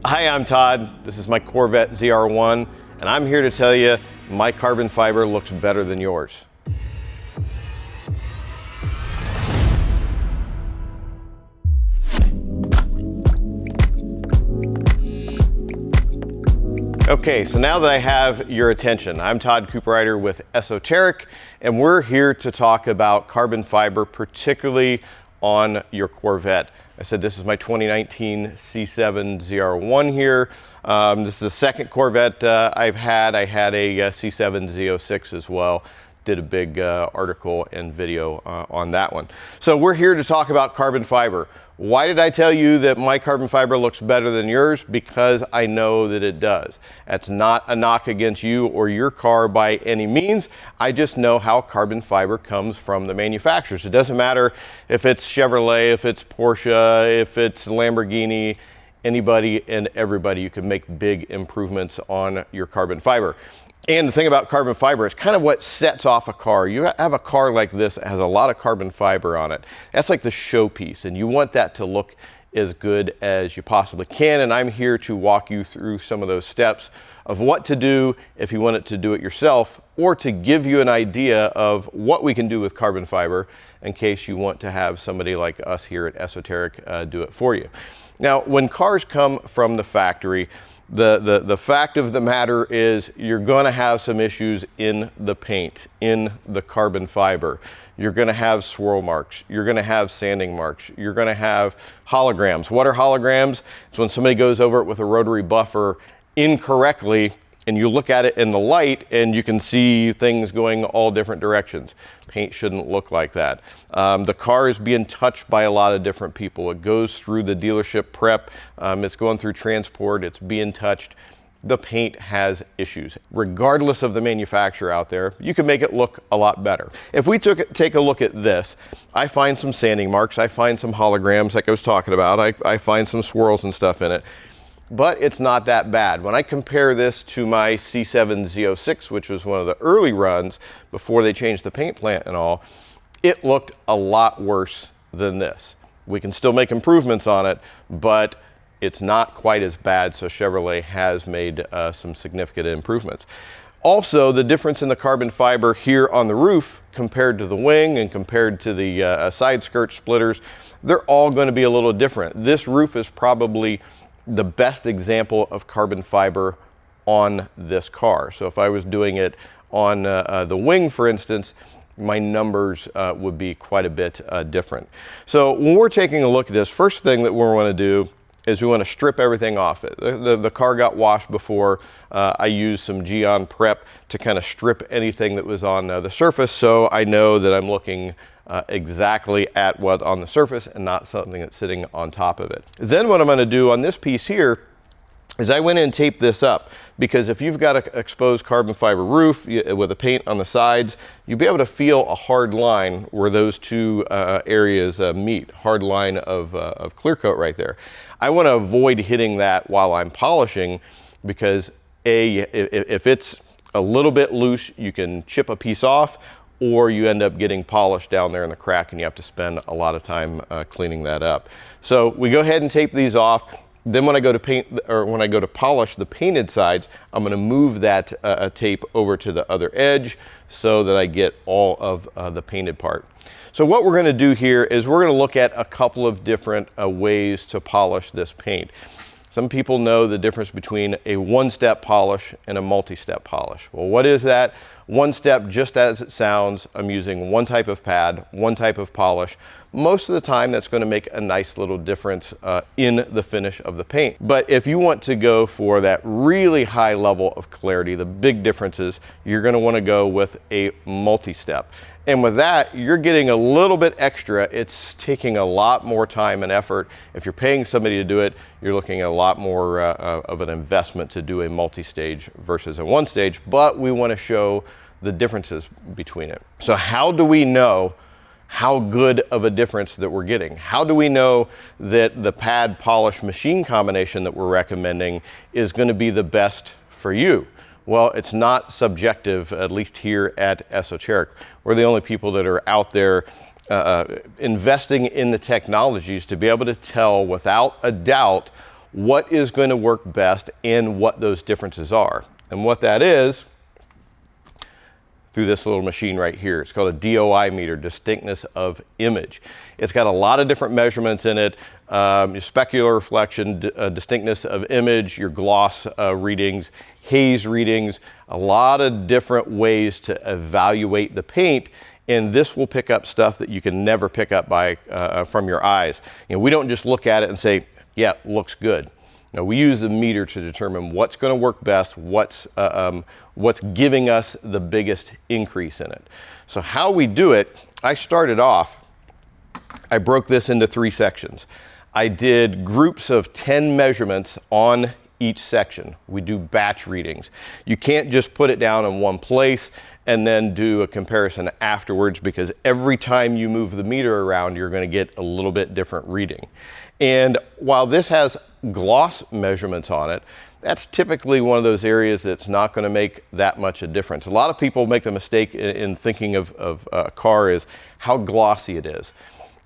Hi, I'm Todd. This is my Corvette ZR1, and I'm here to tell you my carbon fiber looks better than yours. Okay, so now that I have your attention, I'm Todd Cooperrider with ESOTERIC, and we're here to talk about carbon fiber, particularly on your Corvette. I said this is my 2019 C7 ZR1 here. This is the second Corvette I've had. I had a C7 Z06 as well. Did a big article and video on that one. So we're here to talk about carbon fiber. Why did I tell you that my carbon fiber looks better than yours? Because I know that it does. That's not a knock against you or your car by any means. I just know how carbon fiber comes from the manufacturers. It doesn't matter if it's Chevrolet, if it's Porsche, if it's Lamborghini, anybody and everybody, you can make big improvements on your carbon fiber. And the thing about carbon fiber, it's kind of what sets off a car. You have a car like this that has a lot of carbon fiber on it. That's like the showpiece, and you want that to look as good as you possibly can. And I'm here to walk you through some of those steps of what to do if you want it to do it yourself, or to give you an idea of what we can do with carbon fiber in case you want to have somebody like us here at ESOTERIC do it for you. Now, when cars come from the factory, the fact of the matter is you're going to have some issues in the paint, in the carbon fiber. You're going to have swirl marks. You're going to have sanding marks. You're going to have holograms. What are holograms? It's when somebody goes over it with a rotary buffer incorrectly, and you look at it in the light and you can see things going all different directions. Paint shouldn't look like that. The car is being touched by a lot of different people. It goes through the dealership prep. It's going through transport. It's being touched. The paint has issues. Regardless of the manufacturer out there, you can make it look a lot better. If we take a look at this, I find some sanding marks. I find some holograms like I was talking about. I find some swirls and stuff in it. But it's not that bad. When I compare this to my C7 Z06, which was one of the early runs before they changed the paint plant and all, it looked a lot worse than this. We can still make improvements on it, but it's not quite as bad, so Chevrolet has made some significant improvements. Also, the difference in the carbon fiber here on the roof compared to the wing and compared to the side skirt splitters, they're all going to be a little different. This roof is probably the best example of carbon fiber on this car. So if I was doing it on the wing, for instance, my numbers would be quite a bit different. So when we're taking a look at this, first thing that we want to do is we want to strip everything off it. The car got washed before. I used some Geon prep to kind of strip anything that was on the surface, so I know that I'm looking exactly at what on the surface and not something that's sitting on top of it. Then what I'm going to do on this piece here is I went in and taped this up, because if you've got an exposed carbon fiber roof with a paint on the sides, you'll be able to feel a hard line where those two areas meet, hard line of clear coat right there. I want to avoid hitting that while I'm polishing, because if it's a little bit loose, you can chip a piece off, or you end up getting polished down there in the crack and you have to spend a lot of time cleaning that up. So we go ahead and tape these off. Then when I go to paint, or when I go to polish the painted sides, I'm going to move that tape over to the other edge so that I get all of the painted part. So what we're going to do here is we're going to look at a couple of different ways to polish this paint. Some people know the difference between a one-step polish and a multi-step polish. Well, what is that? One step, just as it sounds, I'm using one type of pad, one type of polish. Most of the time, that's going to make a nice little difference in the finish of the paint. But if you want to go for that really high level of clarity, the big differences, you're going to want to go with a multi-step. And with that, you're getting a little bit extra. It's taking a lot more time and effort. If you're paying somebody to do it, you're looking at a lot more of an investment to do a multi-stage versus a one-stage, but we want to show the differences between it. So how do we know how good of a difference that we're getting? How do we know that the pad polish machine combination that we're recommending is going to be the best for you? Well, it's not subjective, at least here at ESOTERIC. We're the only people that are out there investing in the technologies to be able to tell without a doubt what is going to work best and what those differences are. And what that is, through this little machine right here. It's called a DOI meter, distinctness of image. It's got a lot of different measurements in it. Your specular reflection, distinctness of image, your gloss readings, haze readings, a lot of different ways to evaluate the paint. And this will pick up stuff that you can never pick up from your eyes. You know, we don't just look at it and say, yeah, looks good. Now, we use the meter to determine what's going to work best, what's giving us the biggest increase in it. So how we do it, I started off, I broke this into 3 sections. I did groups of 10 measurements on each section. We do batch readings. You can't just put it down in one place and then do a comparison afterwards, because every time you move the meter around, you're going to get a little bit different reading. And while this has gloss measurements on it, that's typically one of those areas that's not going to make that much a difference. A lot of people make the mistake in thinking of a car is how glossy it is.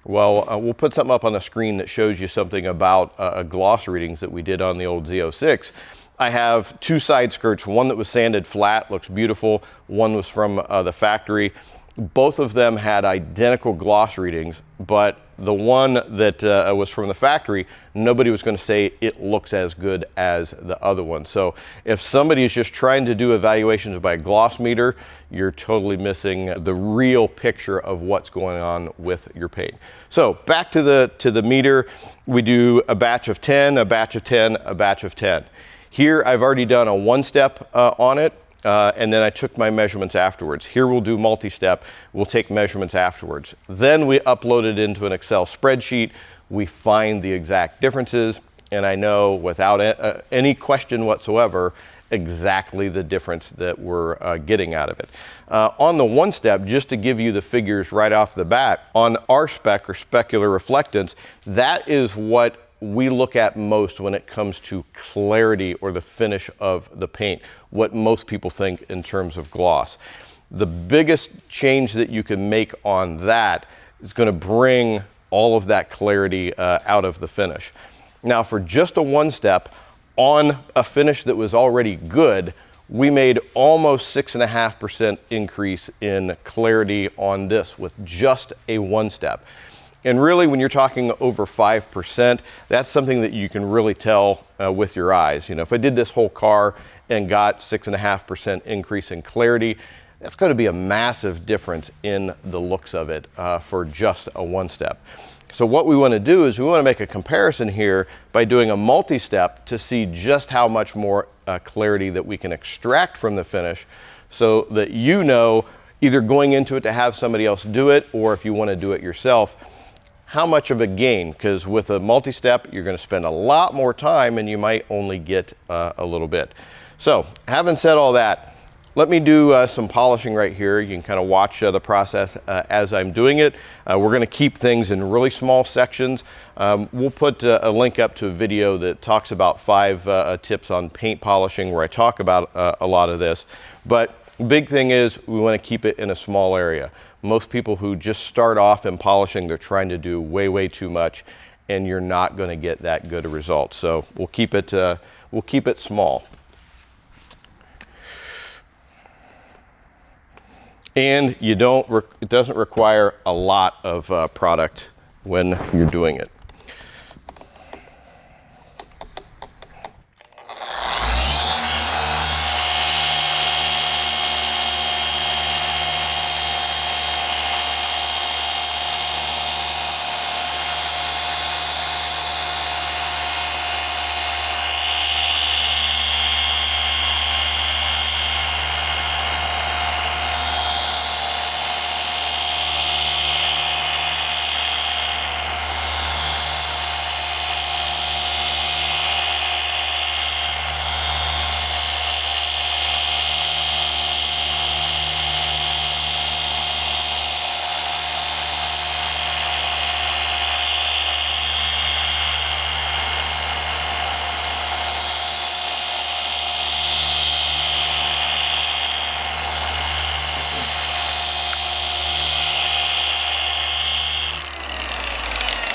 Well, we'll put something up on the screen that shows you something about gloss readings that we did on the old Z06. I have 2 side skirts, one that was sanded flat, looks beautiful, one was from the factory. Both of them had identical gloss readings, but the one that was from the factory, nobody was going to say it looks as good as the other one. So if somebody is just trying to do evaluations by a gloss meter, you're totally missing the real picture of what's going on with your paint. So back to the meter, we do a batch of 10, a batch of 10, a batch of 10. Here I've already done a 1-step on it. And then I took my measurements afterwards. Here we'll do multi-step, we'll take measurements afterwards. Then we upload it into an Excel spreadsheet, we find the exact differences, and I know without any question whatsoever exactly the difference that we're getting out of it. On the 1-step, just to give you the figures right off the bat, on our spec or specular reflectance, that is what we look at most when it comes to clarity or the finish of the paint, what most people think in terms of gloss. The biggest change that you can make on that is going to bring all of that clarity out of the finish. Now, for just a 1-step on a finish that was already good, we made almost 6.5% increase in clarity on this with just a 1-step. And really, when you're talking over 5%, that's something that you can really tell with your eyes. You know, if I did this whole car and got 6.5% increase in clarity, that's going to be a massive difference in the looks of it for just a 1-step. So what we want to do is we want to make a comparison here by doing a multi-step to see just how much more clarity that we can extract from the finish, so that you know, either going into it to have somebody else do it, or if you want to do it yourself, how much of a gain, because with a multi-step, you're going to spend a lot more time and you might only get a little bit. So having said all that, let me do some polishing right here. You can kind of watch the process as I'm doing it. We're going to keep things in really small sections. We'll put a link up to a video that talks about 5 tips on paint polishing, where I talk about a lot of this. But the big thing is we want to keep it in a small area. Most people who just start off in polishing, they're trying to do way too much, and you're not going to get that good a result. So we'll keep it small. And it doesn't require a lot of product when you're doing it.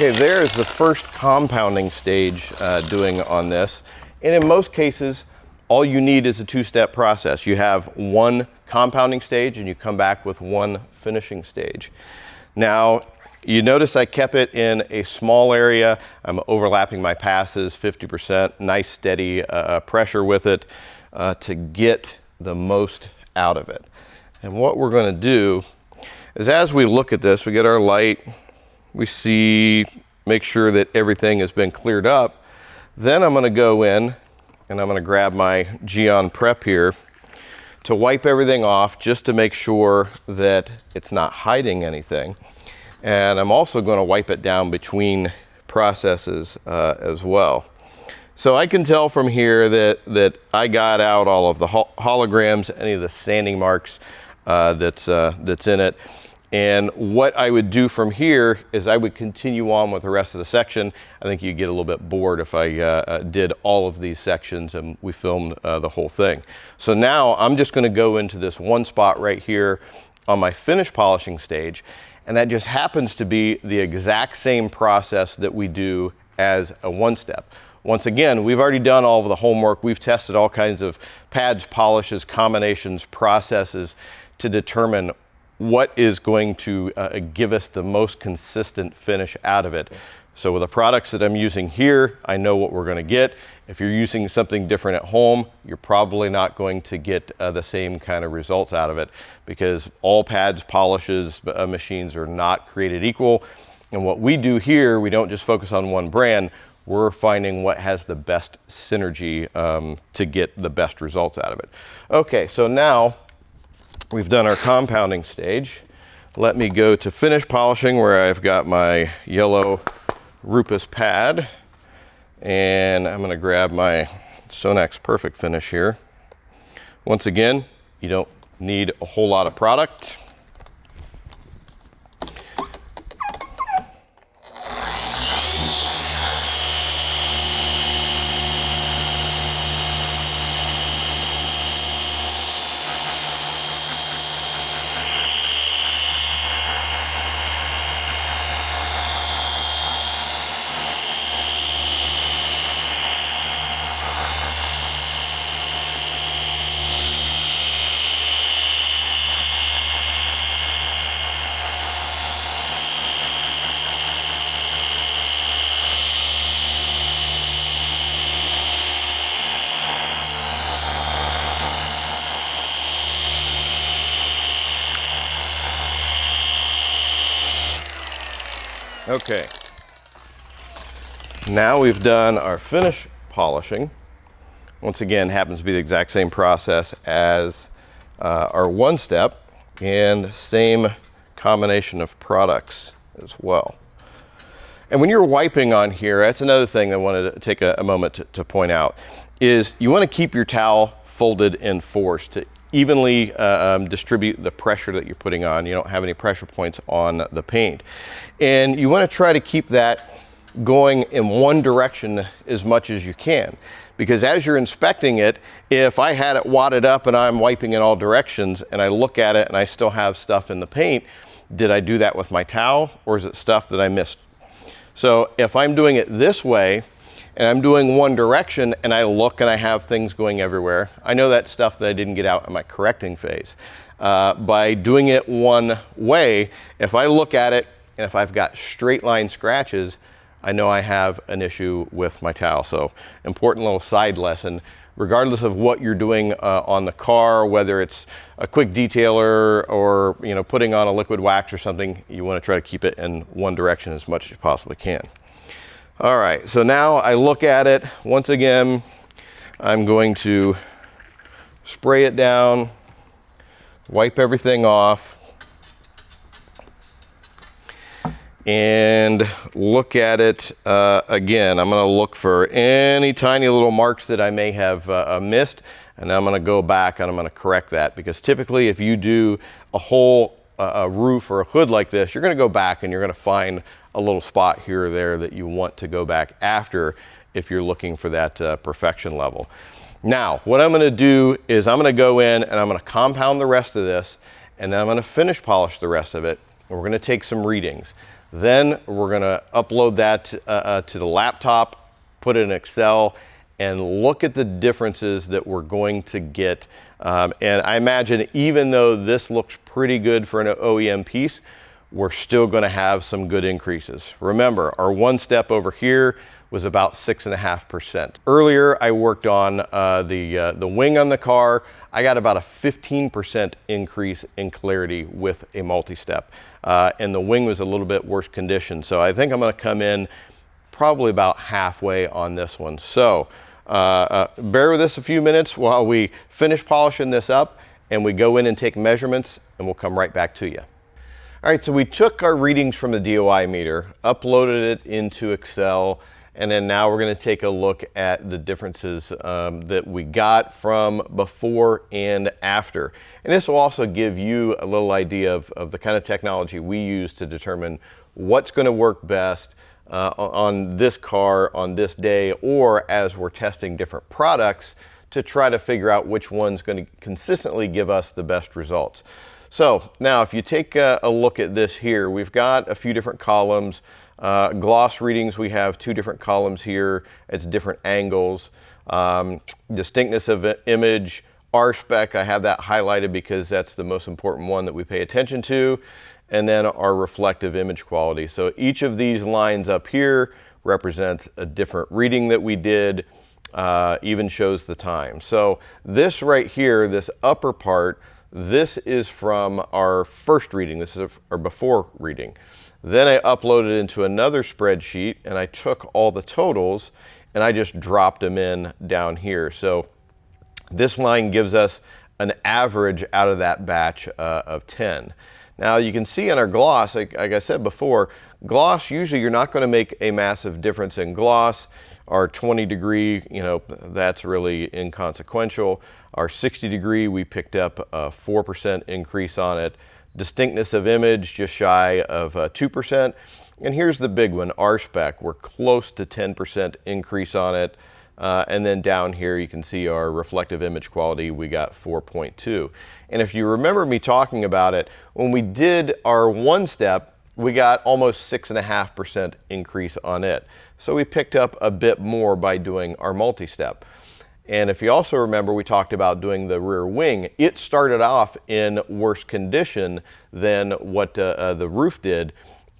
Okay, there's the first compounding stage doing on this. And in most cases, all you need is a two-step process. You have one compounding stage and you come back with one finishing stage. Now, you notice I kept it in a small area. I'm overlapping my passes 50%, nice steady pressure with it to get the most out of it. And what we're going to do is, as we look at this, we get our light, we see, make sure that everything has been cleared up. Then I'm going to go in and I'm going to grab my Geon Prep here to wipe everything off, just to make sure that it's not hiding anything. And I'm also going to wipe it down between processes as well. So I can tell from here that I got out all of the holograms, any of the sanding marks that's in it. And what I would do from here is I would continue on with the rest of the section. I think you'd get a little bit bored if I did all of these sections and we filmed the whole thing. So now I'm just going to go into this one spot right here on my finish polishing stage. And that just happens to be the exact same process that we do as a one-step. Once again, we've already done all of the homework. We've tested all kinds of pads, polishes, combinations, processes to determine what is going to give us the most consistent finish out of it. So with the products that I'm using here, I know what we're going to get. If you're using something different at home, you're probably not going to get the same kind of results out of it, because all pads, polishes, machines are not created equal. And what we do here, we don't just focus on one brand. We're finding what has the best synergy to get the best results out of it. Okay, so now we've done our compounding stage. Let me go to finish polishing, where I've got my yellow Rupus pad. And I'm going to grab my Sonax Perfect Finish here. Once again, you don't need a whole lot of product. Okay, now we've done our finish polishing. Once again, happens to be the exact same process as our one step, and same combination of products as well. And when you're wiping on here, that's another thing I wanted to take a moment to point out, is you want to keep your towel folded in force to evenly distribute the pressure that you're putting on. You don't have any pressure points on the paint. And you want to try to keep that going in one direction as much as you can. Because as you're inspecting it, if I had it wadded up and I'm wiping in all directions and I look at it and I still have stuff in the paint, did I do that with my towel, or is it stuff that I missed? So if I'm doing it this way and I'm doing one direction and I look and I have things going everywhere, I know that's stuff that I didn't get out in my correcting phase. By doing it one way, if I look at it and if I've got straight line scratches, I know I have an issue with my towel. So important little side lesson, regardless of what you're doing on the car, whether it's a quick detailer or putting on a liquid wax or something, you want to try to keep it in one direction as much as you possibly can. All right, so now I look at it. Once again, I'm going to spray it down, wipe everything off, and look at it again. I'm going to look for any tiny little marks that I may have missed, and I'm going to go back and I'm going to correct that, because typically if you do a whole roof or a hood like this, you're going to go back and you're going to find a little spot here or there that you want to go back after if you're looking for that perfection level. Now, what I'm going to do is I'm going to go in and I'm going to compound the rest of this, and then I'm going to finish polish the rest of it, and we're going to take some readings. Then we're gonna upload that to the laptop, put it in Excel, and look at the differences that we're going to get. And I imagine even though this looks pretty good for an OEM piece, we're still gonna have some good increases. Remember, our one step over here was about 6.5%. Earlier, I worked on the wing on the car. I got about a 15% increase in clarity with a multi-step. And the wing was a little bit worse condition. So I think I'm gonna come in probably about halfway on this one. So bear with us a few minutes while we finish polishing this up and we go in and take measurements, and we'll come right back to you. All right, so we took our readings from the DOI meter, uploaded it into Excel, and then now we're gonna take a look at the differences that we got from before and after. And this will also give you a little idea of the kind of technology we use to determine what's gonna work best on this car on this day, or as we're testing different products to try to figure out which one's gonna consistently give us the best results. So now if you take a look at this here, we've got a few different columns. Gloss readings, we have two different columns here. It's different angles. Distinctness of image, R-spec, I have that highlighted because that's the most important one that we pay attention to. And then our reflective image quality. So each of these lines up here represents a different reading that we did, even shows the time. So this right here, this upper part, this is from our first reading. This is our before reading. Then I uploaded it into another spreadsheet and I took all the totals and I just dropped them in down here. So this line gives us an average out of that batch of 10. Now you can see on our gloss, like I said before, gloss, usually you're not gonna make a massive difference in gloss. Our 20 degree, that's really inconsequential. Our 60 degree, we picked up a 4% increase on it. Distinctness of image, just shy of 2%. And here's the big one, R-spec. We're close to 10% increase on it. And then down here, you can see our reflective image quality, we got 4.2. And if you remember me talking about it, when we did our one step, we got almost 6.5% increase on it. So we picked up a bit more by doing our multi-step. And if you also remember, we talked about doing the rear wing. It started off in worse condition than what the roof did,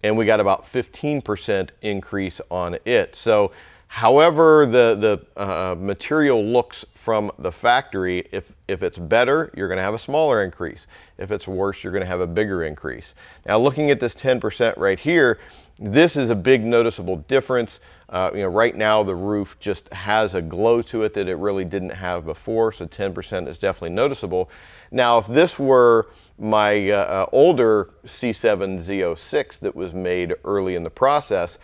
and we got about 15% increase on it. So however the material looks from the factory, if it's better, you're gonna have a smaller increase. If it's worse, you're gonna have a bigger increase. Now looking at this 10% right here, this is a big noticeable difference. Right now the roof just has a glow to it that it really didn't have before, so 10% is definitely noticeable. Now if this were my older C7 Z06 that was made early in the process,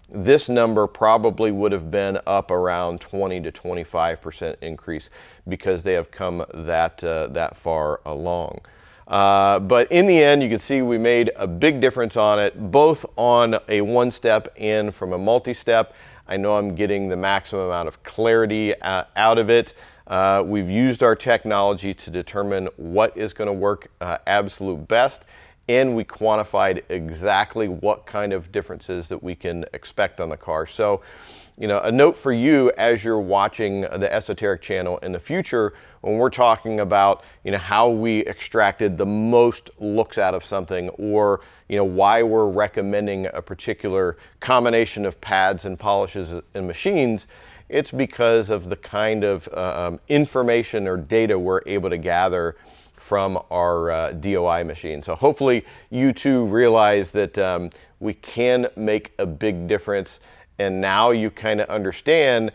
this number probably would have been up around 20 to 25% increase because they have come that far along. But in the end, you can see we made a big difference on it, both on a one step and from a multi-step. I know I'm getting the maximum amount of clarity out of it. We've used our technology to determine what is going to work absolute best, and we quantified exactly what kind of differences that we can expect on the car. So, a note for you as you're watching the Esoteric channel in the future, when we're talking about, how we extracted the most looks out of something, or, why we're recommending a particular combination of pads and polishes and machines, it's because of the kind of information or data we're able to gather from our DOI machine. So hopefully you too realize that we can make a big difference, and now you kind of understand,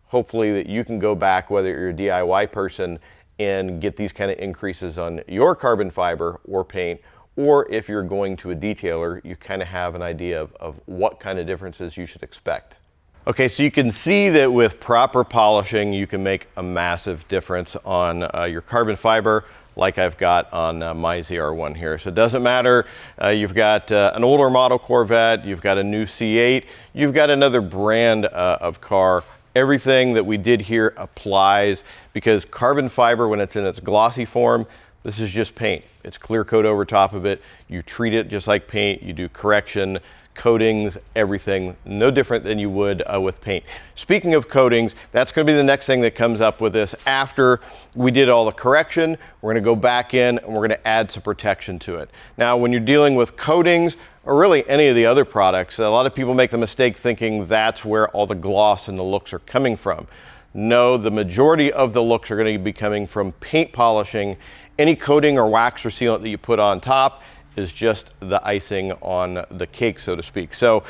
hopefully, that you can go back, whether you're a DIY person, and get these kind of increases on your carbon fiber or paint, or if you're going to a detailer, you kind of have an idea of what kind of differences you should expect. Okay, so you can see that with proper polishing, you can make a massive difference on your carbon fiber, like I've got on my ZR1 here. So it doesn't matter, you've got an older model Corvette, you've got a new C8, you've got another brand of car. Everything that we did here applies, because carbon fiber, when it's in its glossy form, this is just paint. It's clear coat over top of it. You treat it just like paint, you do correction, coatings, everything, no different than you would with paint. Speaking of coatings, that's going to be the next thing that comes up with this. After we did all the correction, we're going to go back in and we're going to add some protection to it. Now, when you're dealing with coatings, or really any of the other products, a lot of people make the mistake thinking that's where all the gloss and the looks are coming from. No, the majority of the looks are going to be coming from paint polishing. Any coating or wax or sealant that you put on top is just the icing on the cake, so to speak. So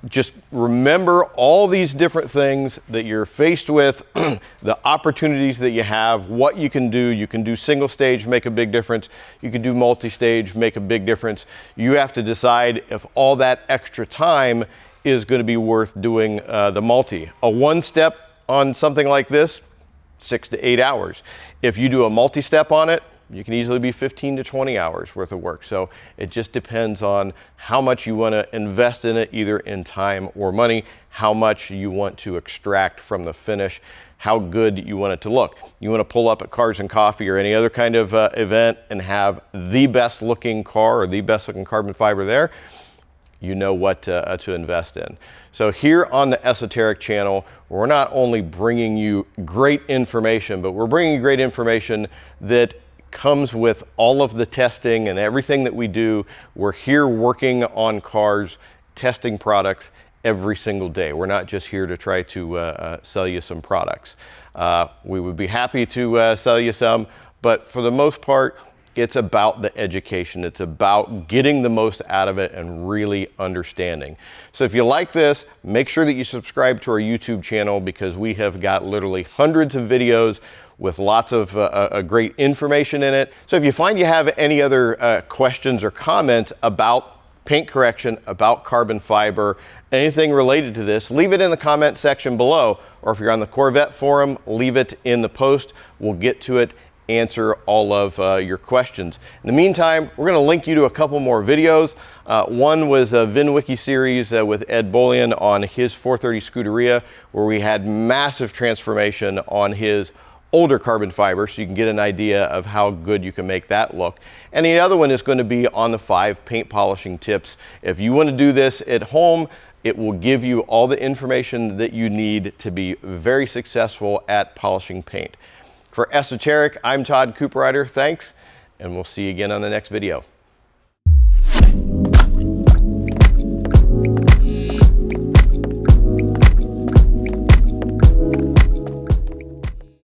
just remember all these different things that you're faced with, the opportunities that you have, what you can do. You can do single stage, make a big difference. You can do multi-stage, make a big difference. You have to decide if all that extra time is going to be worth doing the multi. A one-step on something like this, 6 to 8 hours. If you do a multi-step on it, you can easily be 15 to 20 hours worth of work. So it just depends on how much you want to invest in it, either in time or money, how much you want to extract from the finish, how good you want it to look. You want to pull up at Cars and Coffee or any other kind of event and have the best looking car or the best looking carbon fiber there, you know what to invest in. So here on the ESOTERIC channel, we're not only bringing you great information, but we're bringing you great information that comes with all of the testing and everything that we do. We're here working on cars, testing products every single day. We're not just here to try to sell you some products. We would be happy to sell you some, but for the most part, it's about the education. It's about getting the most out of it and really understanding. So if you like this, make sure that you subscribe to our YouTube channel, because we have got literally hundreds of videos with lots of great information in it. So if you find you have any other questions or comments about paint correction, about carbon fiber, anything related to this, leave it in the comment section below. Or if you're on the Corvette forum, leave it in the post. We'll get to it, answer all of your questions. In the meantime, we're going to link you to a couple more videos. One was a VinWiki series with Ed Bolian on his 430 Scuderia, where we had massive transformation on his older carbon fiber, so you can get an idea of how good you can make that look. And the other one is going to be on the 5 paint polishing tips. If you want to do this at home, it will give you all the information that you need to be very successful at polishing paint. For ESOTERIC, I'm Todd Cooperrider. Thanks, and we'll see you again on the next video.